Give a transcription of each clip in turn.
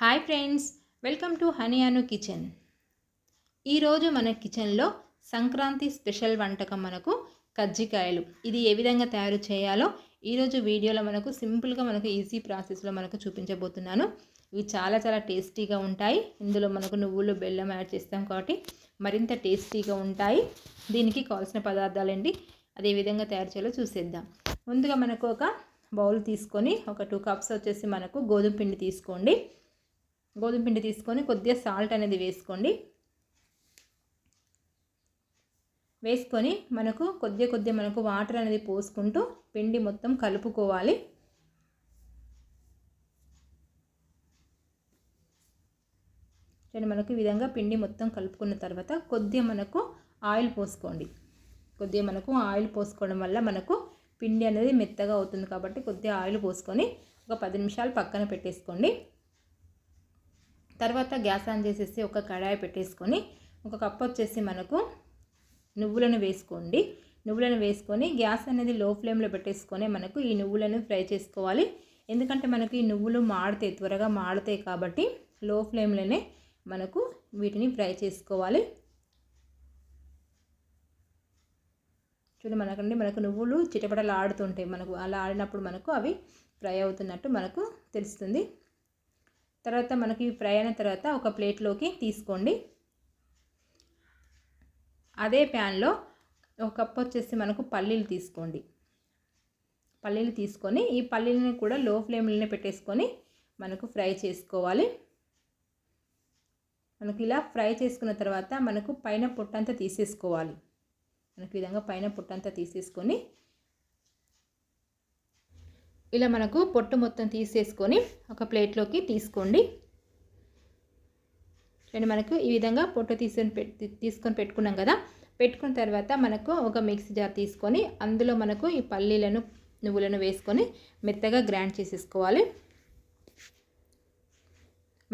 Hi friends, welcome to honey Anu kitchen. ఈరోజు మన కిచెన్లో సంక్రాంతి స్పెషల్ వంటకం మనకు కజ్జికాయలు. ఇది ఏ విధంగా తయారు చేయాలో ఈరోజు వీడియోలో మనకు సింపుల్గా ఈజీ ప్రాసెస్లో చూపించబోతున్నాను. ఇవి చాలా చాలా టేస్టీగా ఉంటాయి. ఇందులో మనకు నువ్వులు బెల్లం యాడ్ చేస్తాం కాబట్టి మరింత టేస్టీగా ఉంటాయి. దీనికి కావాల్సిన పదార్థాలు ఏంటి, అదే విధంగా తయారు చేయాలో చూసేద్దాం. ముందుగా మనకు ఒక బౌల్ తీసుకొని ఒక 2 కప్స్ వచ్చేసి మనకు గోధుమ పిండి తీసుకోండి. గోధుమ పిండి తీసుకొని కొద్దిగా సాల్ట్ అనేది వేసుకొని మనకు కొద్దిగా మనకు వాటర్ అనేది పోసుకుంటూ పిండి మొత్తం కలుపుకోవాలి. మనకు ఈ విధంగా పిండి మొత్తం కలుపుకున్న తర్వాత కొద్దిగా మనకు ఆయిల్ పోసుకోండి. కొద్దిగా మనకు ఆయిల్ పోసుకోవడం వల్ల మనకు పిండి అనేది మెత్తగా అవుతుంది కాబట్టి కొద్దిగా ఆయిల్ పోసుకొని ఒక 10 నిమిషాలు పక్కన పెట్టేసుకోండి. తర్వాత గ్యాస్ ఆన్ చేసేసి ఒక కడాయి పెట్టేసుకొని ఒక కప్ వచ్చేసి మనకు నువ్వులను వేసుకోండి. నువ్వులను వేసుకొని గ్యాస్ అనేది లో ఫ్లేమ్లో పెట్టేసుకొని మనకు ఈ నువ్వులను ఫ్రై చేసుకోవాలి. ఎందుకంటే మనకు ఈ నువ్వులు త్వరగా మాడుతాయి కాబట్టి లో ఫ్లేమ్లోనే మనకు వీటిని ఫ్రై చేసుకోవాలి. మనకు నువ్వులు చిటపటలు ఆడుతుంటాయి. అలా ఆడినప్పుడు మనకు అవి ఫ్రై అవుతున్నట్టు మనకు తెలుస్తుంది. తర్వాత మనకి ఫ్రై అయిన తర్వాత ఒక ప్లేట్లోకి తీసుకోండి. అదే ప్యాన్లో ఒక కప్ వచ్చేసి మనకు పల్లీలు తీసుకోండి. పల్లీలు తీసుకొని ఈ పల్లీలను కూడా లో ఫ్లేమ్లోనే పెట్టేసుకొని మనకు ఫ్రై చేసుకోవాలి. మనకు ఇలా ఫ్రై చేసుకున్న తర్వాత మనకు పైన పొట్టంతా తీసేసుకోవాలి. మనకు ఈ విధంగా పైన పొట్టంతా తీసేసుకొని ఇలా మనకు పొట్టు మొత్తం తీసేసుకొని ఒక ప్లేట్లోకి తీసుకోండి. మనకు ఈ విధంగా పొట్టు తీసుకొని పెట్టుకున్నాం కదా. పెట్టుకున్న తర్వాత మనకు ఒక మిక్సీ జార్ తీసుకొని అందులో మనకు ఈ పల్లీలను నువ్వులను వేసుకొని మెత్తగా గ్రైండ్ చేసేసుకోవాలి.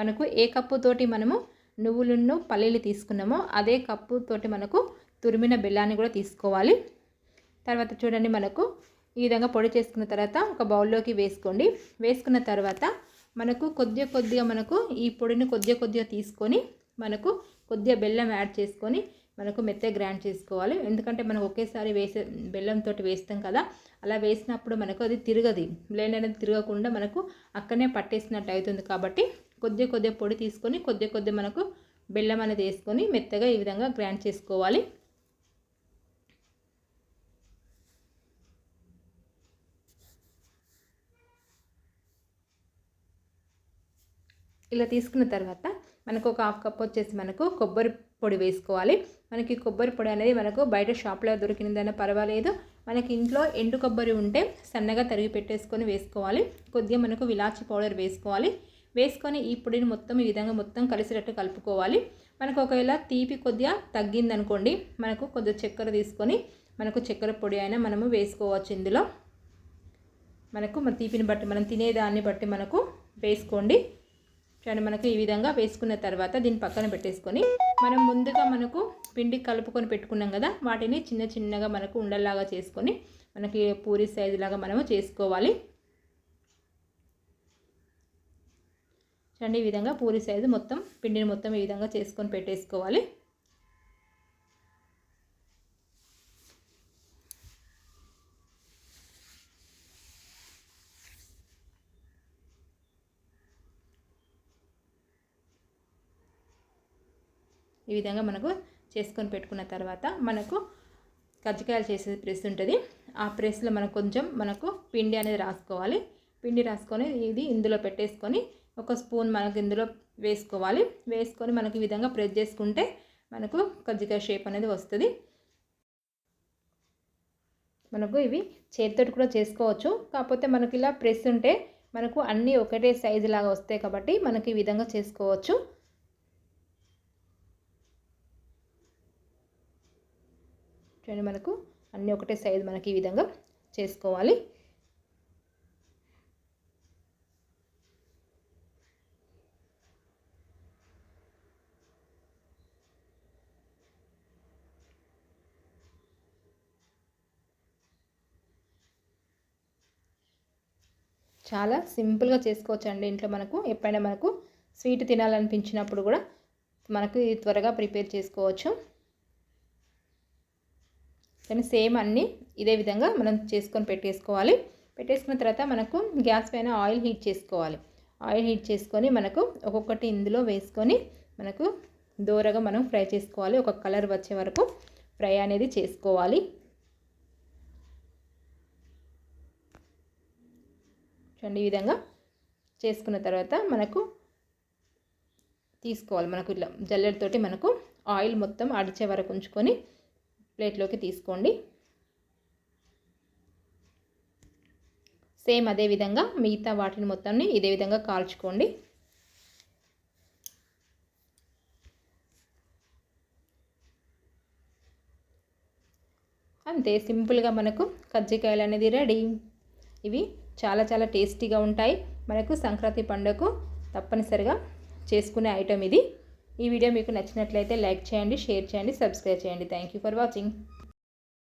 మనకు ఏ కప్పుతోటి మనము నువ్వులను పల్లీలు తీసుకున్నామో అదే కప్పుతోటి మనకు తురిమిన బెల్లాన్ని కూడా తీసుకోవాలి. తర్వాత చూడండి, మనకు ఈ విధంగా పొడి చేసుకున్న తర్వాత ఒక బౌల్లోకి వేసుకోండి. వేసుకున్న తర్వాత మనకు కొద్దిగా మనకు ఈ పొడిని కొద్దిగా తీసుకొని మనకు కొద్దిగా బెల్లం యాడ్ చేసుకొని మనకు మెత్తగా గ్రైండ్ చేసుకోవాలి. ఎందుకంటే మనం ఒకేసారి బెల్లంతో వేస్తాం కదా, అలా వేసినప్పుడు మనకు అది తిరగదు. బ్లెండ్ అనేది తిరగకుండా మనకు అక్కడనే పట్టేసినట్టు అవుతుంది. కాబట్టి కొద్దిగా పొడి తీసుకొని కొద్దిగా మనకు బెల్లం అనేది వేసుకొని మెత్తగా ఈ విధంగా గ్రైండ్ చేసుకోవాలి. ఇలా తీసుకున్న తర్వాత మనకు ఒక హాఫ్ కప్ వచ్చేసి మనకు కొబ్బరి పొడి వేసుకోవాలి. మనకి కొబ్బరి పొడి అనేది మనకు బయట షాప్లో దొరికినదైనా పర్వాలేదు. మనకి ఇంట్లో ఎండు కొబ్బరి ఉంటే సన్నగా తరిగి పెట్టేసుకొని వేసుకోవాలి. కొద్దిగా మనకు ఇలాచి పౌడర్ వేసుకోవాలి. వేసుకొని ఈ పొడిని మొత్తం ఈ విధంగా మొత్తం కలిసేటట్టు కలుపుకోవాలి. మనకు ఒకవేళ తీపి కొద్దిగా తగ్గిందనుకోండి, మనకు కొద్దిగా చక్కెర తీసుకొని మనకు చక్కెర పొడి అయినా మనము వేసుకోవచ్చు. ఇందులో మనకు మన తీపిని బట్టి మనం తినేదాన్ని బట్టి మనకు వేసుకోండి. చూడండి, మనకు ఈ విధంగా వేసుకున్న తర్వాత దీన్ని పక్కన పెట్టేసుకొని మనం ముందుగా మనకు పిండి కలుపుకొని పెట్టుకున్నాం కదా, వాటిని చిన్నగా మనకు ఉండల్లాగా చేసుకొని మనకి పూరి సైజు లాగా మనము చేసుకోవాలి. చూడండి, ఈ విధంగా పూరి సైజు మొత్తం పిండిని మొత్తం ఈ విధంగా చేసుకొని పెట్టేసుకోవాలి. ఈ విధంగా మనకు చేసుకొని పెట్టుకున్న తర్వాత మనకు కజ్జికాయలు చేసే ప్రెస్ ఉంటుంది. ఆ ప్రెస్లో మనకు పిండి అనేది రాసుకోవాలి. పిండి రాసుకొని ఇది ఇందులో పెట్టేసుకొని ఒక స్పూన్ మనకు ఇందులో వేసుకోవాలి. వేసుకొని మనకు ఈ విధంగా ప్రెస్ చేసుకుంటే మనకు కజ్జికాయ షేప్ అనేది వస్తుంది. మనకు ఇవి చేతితోటి కూడా చేసుకోవచ్చు. కాకపోతే మనకి ఇలా ప్రెస్ ఉంటే మనకు అన్నీ ఒకటే సైజు లాగా వస్తాయి కాబట్టి మనకి ఈ విధంగా చేసుకోవచ్చు. చూడండి, మనకు అన్నీ ఒకటే సైజు మనకి ఈ విధంగా చేసుకోవాలి. చాలా సింపుల్గా చేసుకోవచ్చు అండి. ఇంట్లో మనకు ఎప్పుడైనా మనకు స్వీట్ తినాలనిపించినప్పుడు కూడా మనకు త్వరగా ప్రిపేర్ చేసుకోవచ్చు. కానీ సేమ్ అన్నీ ఇదే విధంగా మనం చేసుకొని పెట్టేసుకోవాలి. పెట్టేసుకున్న తర్వాత మనకు గ్యాస్ పైన ఆయిల్ హీట్ చేసుకోవాలి. ఆయిల్ హీట్ చేసుకొని మనకు ఒక్కొక్కటి ఇందులో వేసుకొని మనకు దోరగా మనం ఫ్రై చేసుకోవాలి. ఒక కలర్ వచ్చే వరకు ఫ్రై అనేది చేసుకోవాలి. చూడండి, ఈ విధంగా చేసుకున్న తర్వాత మనకు తీసుకోవాలి. మనకు ఇట్లా జల్లెడతోటి మనకు ఆయిల్ మొత్తం అడిచే వరకు ఉంచుకొని ప్లేట్లోకి తీసుకోండి. సేమ్ అదే విధంగా మిగతా వాటిని మొత్తాన్ని ఇదే విధంగా కాల్చుకోండి. అంతే, సింపుల్గా మనకు కజ్జికాయలు అనేది రెడీ. ఇవి చాలా చాలా టేస్టీగా ఉంటాయి. మనకు సంక్రాంతి పండుగకు తప్పనిసరిగా చేసుకునే ఐటెం ఇది. ఈ వీడియో మీకు నచ్చినట్లయితే లైక్ చేయండి, షేర్ చేయండి, సబ్స్క్రైబ్ చేయండి. Thank you for watching.